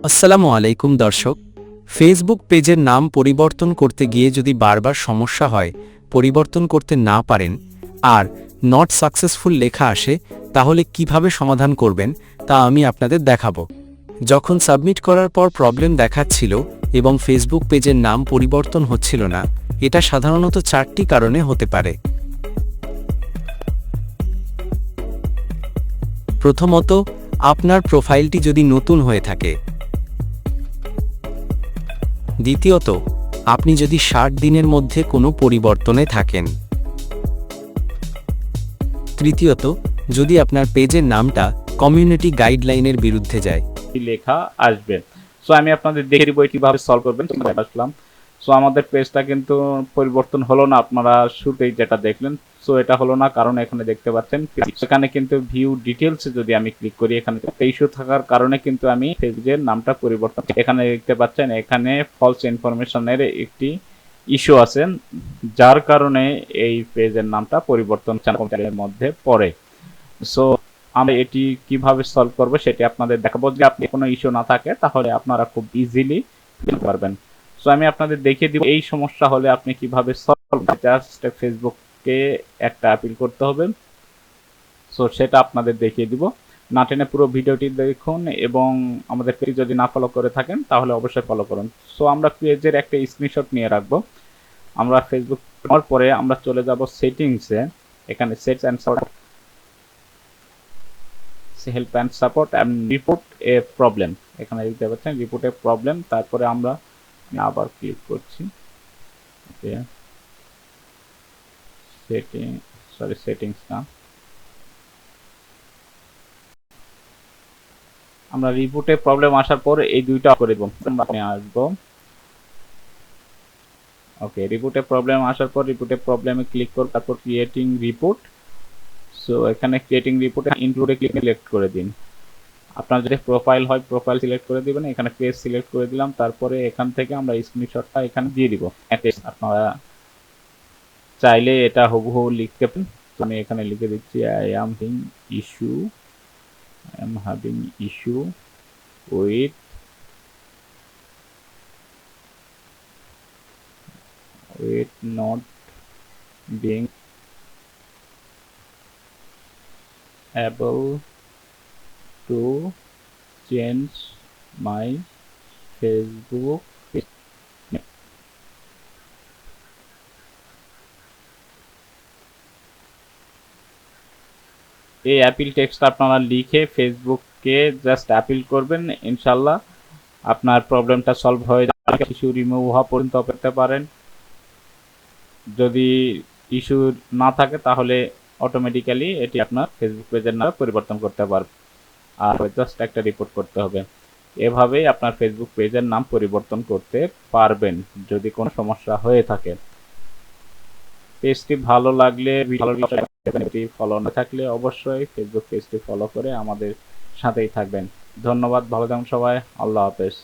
আসসালামু আলাইকুম দর্শক। ফেসবুক পেজের নাম পরিবর্তন করতে গিয়ে যদি বারবার সমস্যা হয়, পরিবর্তন করতে না পারেন আর নট সাকসেসফুল লেখা আসে, তাহলে কিভাবে সমাধান করবেন তা আমি আপনাদের দেখাবো। যখন সাবমিট করার পর প্রবলেম দেখাচ্ছিল এবং ফেসবুক পেজের নাম পরিবর্তন হচ্ছিল না, এটা সাধারণত 4টি কারণে হতে পারে। প্রথমত, আপনার প্রোফাইলটি যদি নতুন হয়ে থাকে। দ্বিতীয়ত, আপনি যদি 60 দিনের মধ্যে কোনো পরিবর্তনে থাকেন। তৃতীয়ত, যদি আপনার পেজের নামটা কমিউনিটি গাইডলাইনের বিরুদ্ধে যায়। লেখা আসবে। সো আমি আপনাদের দেখে দিব কিভাবে সলভ করবেন। আসলাম। সো আমাদের পেজটা কিন্তু পরিবর্তন হলো না, আপনারা শুরুতেই যেটা দেখলেন। সো এটা হলো না কারণ এখানে দেখতে পাচ্ছেন এখানে কিন্তু ভিউ ডিটেইলস যদি আমি ক্লিক করি, এখানে ইস্যু থাকার কারণে কিন্তু আমি পেজের নামটা পরিবর্তন, এখানে দেখতে পাচ্ছেন এখানে ফলস ইনফরমেশনের একটি ইস্যু আছে, যার কারণে এই পেজের নামটা পরিবর্তন চ্যানেলের মধ্যে পড়ে। সো আমরা এটি কিভাবে সলভ করব সেটি আপনাদের দেখাবো। যদি আপনি কোনো ইস্যু না থাকে তাহলে আপনারা খুব ইজিলি পারবেন। সো আমি আপনাদের দেখিয়ে দিব এই সমস্যা হলে আপনি কিভাবে সলভ করবেন। জাস্ট ফেসবুককে একটা অ্যাপিল করতে হবে। সো সেটা আপনাদের দেখিয়ে দিব। না টেনে পুরো ভিডিওটি দেখুন এবং আমাদের পেজ যদি না ফলো করে থাকেন তাহলে অবশ্যই ফলো করুন। সো আমরা পেজের একটা স্ক্রিনশট নিয়ে রাখবো। আমরা ফেসবুক করার পরে আমরা চলে যাব সেটিংসে। এখানে sets and help and support and report a problem, এখানে দেখতে পাচ্ছেন রিপোর্ট এ প্রবলেম। তারপরে আমরা আবার ক্লিক করছি সেটিংস না, আমরা রিপোর্টে প্রবলেম আসার পর এই দুইটা করে দেব। আপনি আসবো, ওকে, রিপোর্টে প্রবলেম আসার পর রিপোর্টে প্রবলেমে ক্লিক করব, তারপর ক্রিয়েটিং রিপোর্ট। সো এখানে ক্রিয়েটিং রিপোর্টে ইনক্লুডে সিলেক্ট করে দিন। আপনার যদি প্রোফাইল হয় প্রোফাইল সিলেক্ট করে দিবেন, এখানে পেজ সিলেক্ট করে দিলাম। তারপরে এখান থেকে আমরা স্ক্রিনশটটা এখানে দিয়ে দিব। আপনারা চাইলে এটা হুবহু লিখতে পারেন। আমি এখানে লিখে দিচ্ছি I am having issue with not being able to change my Facebook page. এই অ্যাপিল টেক্সট আপনারা লিখে ফেসবুককে জাস্ট অ্যাপিল করবেন, ইনশাল্লাহ আপনার প্রবলেমটা সলভ হয়ে যাবে। ইস্যু রিমুভ হওয়া পর্যন্ত অপেক্ষা পারেন। যদি ইস্যু না থাকে তাহলে অটোমেটিক্যালি এটি আপনার ফেসবুক পেজের নাম পরিবর্তন করতে পারবে, আর জাস্ট একটা রিপোর্ট করতে হবে। এভাবেই আপনার ফেসবুক পেজের নাম পরিবর্তন করতে পারবেন যদি কোনো সমস্যা হয়ে থাকে। পেজটি ভালো লাগলে ফলো না থাকলে অবশ্যই ফেসবুক পেজটি ফলো করে আমাদের সাথেই থাকবেন। ধন্যবাদ, ভালো থাকুন সবাই, আল্লাহ হাফেজ।